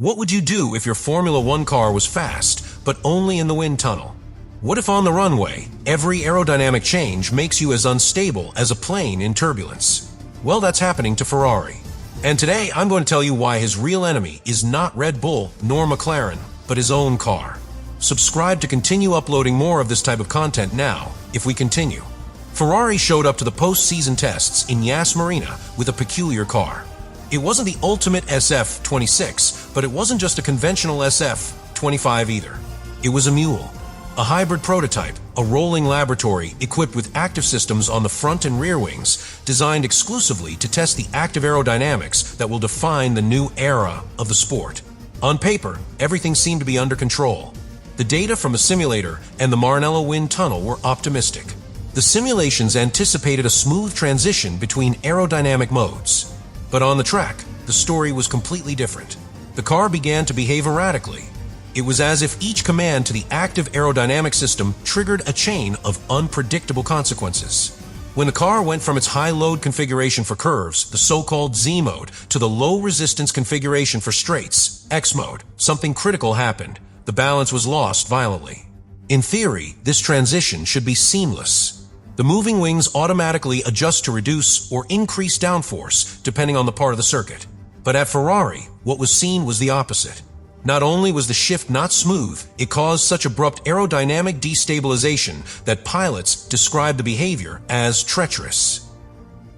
What would you do if your Formula One car was fast, but only in the wind tunnel? What if on the runway, every aerodynamic change makes you as unstable as a plane in turbulence? Well, that's happening to Ferrari. And today, I'm going to tell you why his real enemy is not Red Bull nor McLaren, but his own car. Subscribe to continue uploading more of this type of content now, if we continue. Ferrari showed up to the post-season tests in Yas Marina with a peculiar car. It wasn't the ultimate SF26, but it wasn't just a conventional SF25 either. It was a mule, a hybrid prototype, a rolling laboratory equipped with active systems on the front and rear wings, designed exclusively to test the active aerodynamics that will define the new era of the sport. On paper, everything seemed to be under control. The data from the simulator and the Maranello wind tunnel were optimistic. The simulations anticipated a smooth transition between aerodynamic modes. But on the track, the story was completely different. The car began to behave erratically. It was as if each command to the active aerodynamic system triggered a chain of unpredictable consequences. When the car went from its high-load configuration for curves, the so-called Z mode, to the low-resistance configuration for straights, X mode, something critical happened. The balance was lost violently. In theory, this transition should be seamless. The moving wings automatically adjust to reduce or increase downforce depending on the part of the circuit. But at Ferrari, what was seen was the opposite. Not only was the shift not smooth, it caused such abrupt aerodynamic destabilization that pilots described the behavior as treacherous.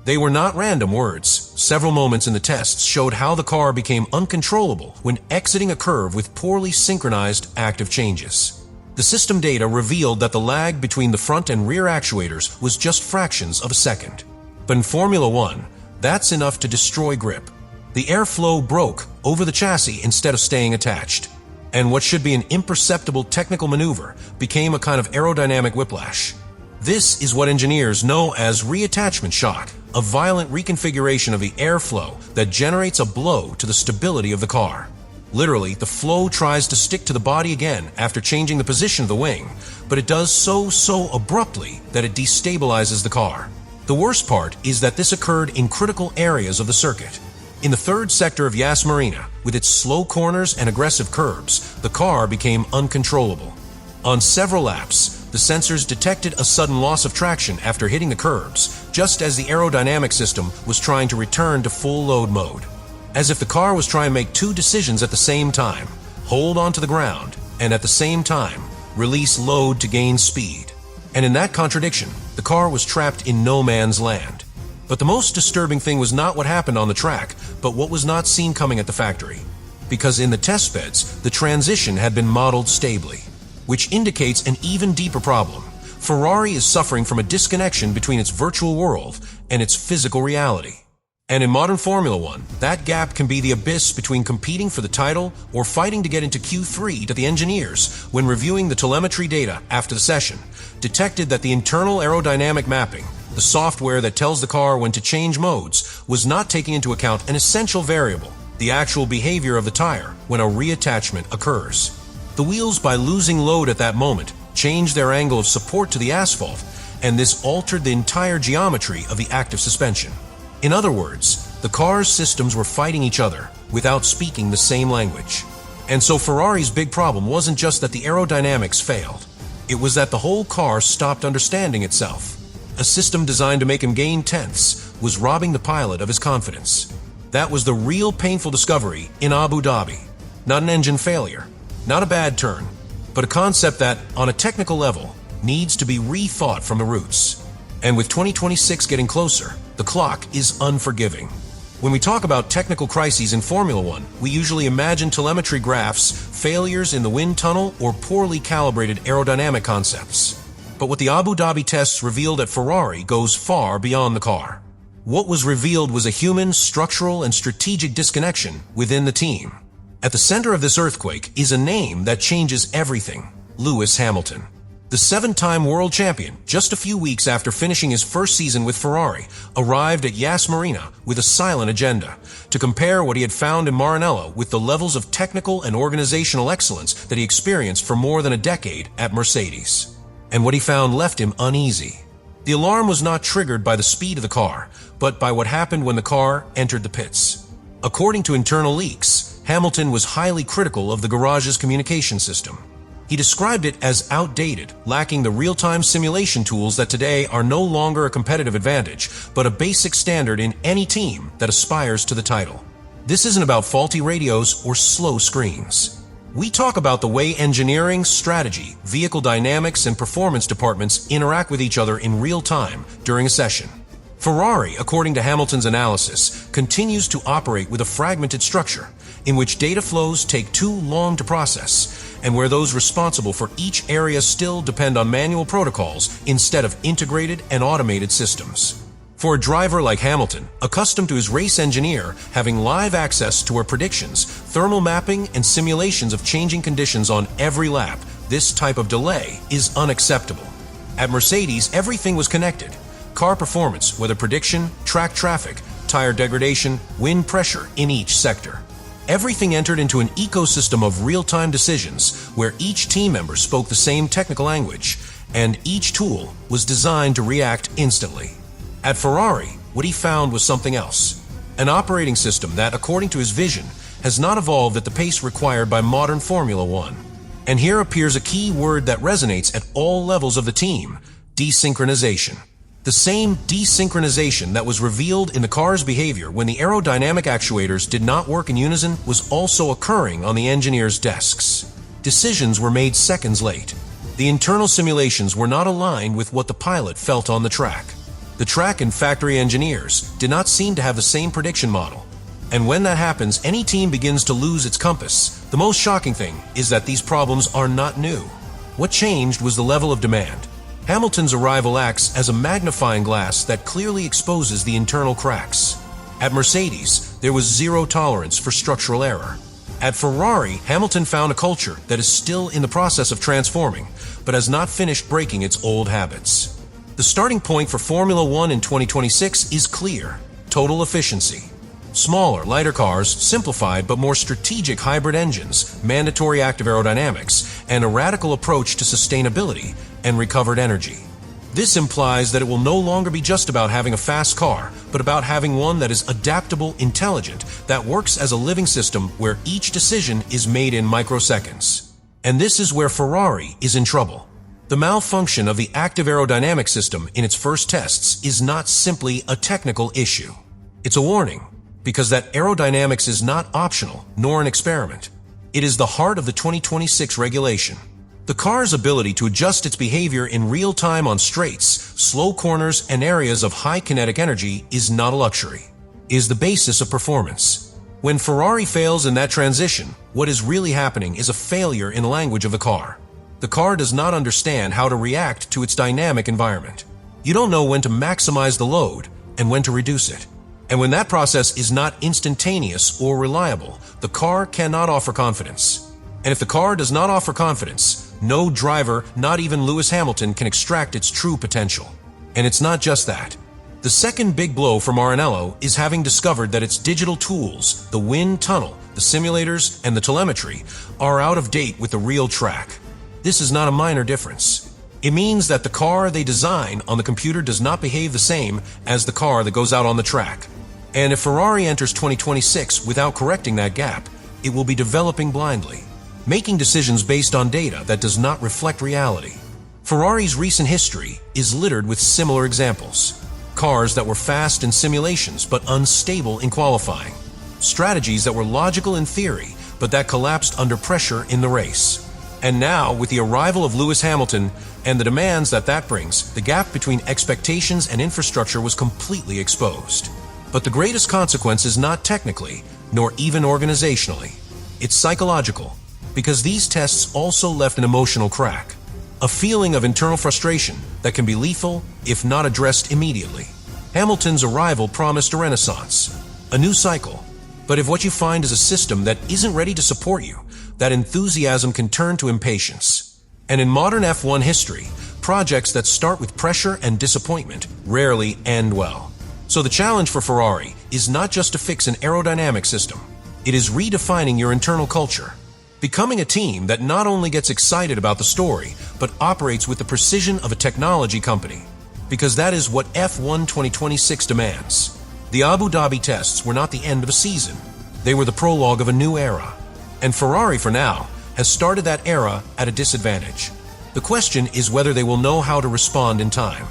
They were not random words. Several moments in the tests showed how the car became uncontrollable when exiting a curve with poorly synchronized active changes. The system data revealed that the lag between the front and rear actuators was just fractions of a second. But in Formula One, that's enough to destroy grip. The airflow broke over the chassis instead of staying attached. And what should be an imperceptible technical maneuver became a kind of aerodynamic whiplash. This is what engineers know as reattachment shock, a violent reconfiguration of the airflow that generates a blow to the stability of the car. Literally, the flow tries to stick to the body again after changing the position of the wing, but it does so abruptly that it destabilizes the car. The worst part is that this occurred in critical areas of the circuit. In the third sector of Yas Marina, with its slow corners and aggressive curbs, the car became uncontrollable. On several laps, the sensors detected a sudden loss of traction after hitting the curbs, just as the aerodynamic system was trying to return to full load mode. As if the car was trying to make two decisions at the same time: hold onto the ground, and at the same time, release load to gain speed. And in that contradiction, the car was trapped in no man's land. But the most disturbing thing was not what happened on the track, but what was not seen coming at the factory. Because in the test beds, the transition had been modeled stably, which indicates an even deeper problem. Ferrari is suffering from a disconnection between its virtual world and its physical reality. And in modern Formula One, that gap can be the abyss between competing for the title or fighting to get into Q3. That the engineers, when reviewing the telemetry data after the session, detected that the internal aerodynamic mapping, the software that tells the car when to change modes, was not taking into account an essential variable: the actual behavior of the tire when a reattachment occurs. The wheels, by losing load at that moment, changed their angle of support to the asphalt, and this altered the entire geometry of the active suspension. In other words, the car's systems were fighting each other without speaking the same language. And so Ferrari's big problem wasn't just that the aerodynamics failed. It was that the whole car stopped understanding itself. A system designed to make him gain tenths was robbing the pilot of his confidence. That was the real painful discovery in Abu Dhabi. Not an engine failure, not a bad turn, but a concept that, on a technical level, needs to be rethought from the roots. And with 2026 getting closer, the clock is unforgiving. When we talk about technical crises in Formula One, we usually imagine telemetry graphs, failures in the wind tunnel, or poorly calibrated aerodynamic concepts. But what the Abu Dhabi tests revealed at Ferrari goes far beyond the car. What was revealed was a human, structural, and strategic disconnection within the team. At the center of this earthquake is a name that changes everything: Lewis Hamilton. The 7-time world champion, just a few weeks after finishing his first season with Ferrari, arrived at Yas Marina with a silent agenda to compare what he had found in Maranello with the levels of technical and organizational excellence that he experienced for more than a decade at Mercedes. And what he found left him uneasy. The alarm was not triggered by the speed of the car, but by what happened when the car entered the pits. According to internal leaks, Hamilton was highly critical of the garage's communication system. He described it as outdated, lacking the real-time simulation tools that today are no longer a competitive advantage, but a basic standard in any team that aspires to the title. This isn't about faulty radios or slow screens. We talk about the way engineering, strategy, vehicle dynamics, and performance departments interact with each other in real time during a session. Ferrari, according to Hamilton's analysis, continues to operate with a fragmented structure in which data flows take too long to process, and where those responsible for each area still depend on manual protocols instead of integrated and automated systems. For a driver like Hamilton, accustomed to his race engineer having live access to her predictions, thermal mapping, and simulations of changing conditions on every lap, this type of delay is unacceptable. At Mercedes, everything was connected. Car performance, weather prediction, track traffic, tire degradation, wind pressure in each sector. Everything entered into an ecosystem of real-time decisions where each team member spoke the same technical language, and each tool was designed to react instantly. At Ferrari, what he found was something else. An operating system that, according to his vision, has not evolved at the pace required by modern Formula One. And here appears a key word that resonates at all levels of the team: desynchronization. The same desynchronization that was revealed in the car's behavior when the aerodynamic actuators did not work in unison was also occurring on the engineers' desks. Decisions were made seconds late. The internal simulations were not aligned with what the pilot felt on the track. The track and factory engineers did not seem to have the same prediction model. And when that happens, any team begins to lose its compass. The most shocking thing is that these problems are not new. What changed was the level of demand. Hamilton's arrival acts as a magnifying glass that clearly exposes the internal cracks. At Mercedes, there was zero tolerance for structural error. At Ferrari, Hamilton found a culture that is still in the process of transforming, but has not finished breaking its old habits. The starting point for Formula One in 2026 is clear: total efficiency. Smaller, lighter cars, simplified but more strategic hybrid engines, mandatory active aerodynamics, and a radical approach to sustainability and recovered energy. This implies that it will no longer be just about having a fast car, but about having one that is adaptable, intelligent, that works as a living system where each decision is made in microseconds. And this is where Ferrari is in trouble. The malfunction of the active aerodynamic system in its first tests is not simply a technical issue. It's a warning, because that aerodynamics is not optional nor an experiment. It is the heart of the 2026 regulation. The car's ability to adjust its behavior in real time on straights, slow corners, and areas of high kinetic energy is not a luxury. It is the basis of performance. When Ferrari fails in that transition, what is really happening is a failure in the language of the car. The car does not understand how to react to its dynamic environment. You don't know when to maximize the load and when to reduce it. And when that process is not instantaneous or reliable, the car cannot offer confidence. And if the car does not offer confidence, no driver, not even Lewis Hamilton, can extract its true potential. And it's not just that. The second big blow for Maranello is having discovered that its digital tools, the wind tunnel, the simulators, and the telemetry, are out of date with the real track. This is not a minor difference. It means that the car they design on the computer does not behave the same as the car that goes out on the track. And if Ferrari enters 2026 without correcting that gap, it will be developing blindly, making decisions based on data that does not reflect reality. Ferrari's recent history is littered with similar examples. Cars that were fast in simulations but unstable in qualifying. Strategies that were logical in theory but that collapsed under pressure in the race. And now, with the arrival of Lewis Hamilton and the demands that brings, the gap between expectations and infrastructure was completely exposed. But the greatest consequence is not technically, nor even organizationally. It's psychological, because these tests also left an emotional crack, a feeling of internal frustration that can be lethal if not addressed immediately. Hamilton's arrival promised a renaissance, a new cycle. But if what you find is a system that isn't ready to support you, that enthusiasm can turn to impatience. And in modern F1 history, projects that start with pressure and disappointment rarely end well. So the challenge for Ferrari is not just to fix an aerodynamic system. It is redefining your internal culture, becoming a team that not only gets excited about the story, but operates with the precision of a technology company. Because that is what F1 2026 demands. The Abu Dhabi tests were not the end of a season. They were the prologue of a new era. And Ferrari, for now, has started that era at a disadvantage. The question is whether they will know how to respond in time.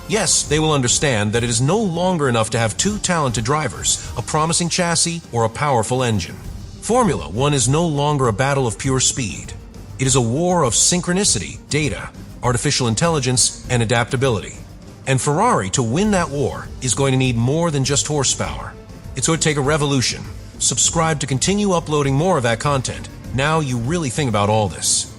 Yes, they will understand that it is no longer enough to have two talented drivers, a promising chassis, or a powerful engine. Formula One is no longer a battle of pure speed. It is a war of synchronicity, data, artificial intelligence, and adaptability. And Ferrari, to win that war, is going to need more than just horsepower. It's going to take a revolution. Subscribe to continue uploading more of that content. Now you really think about all this.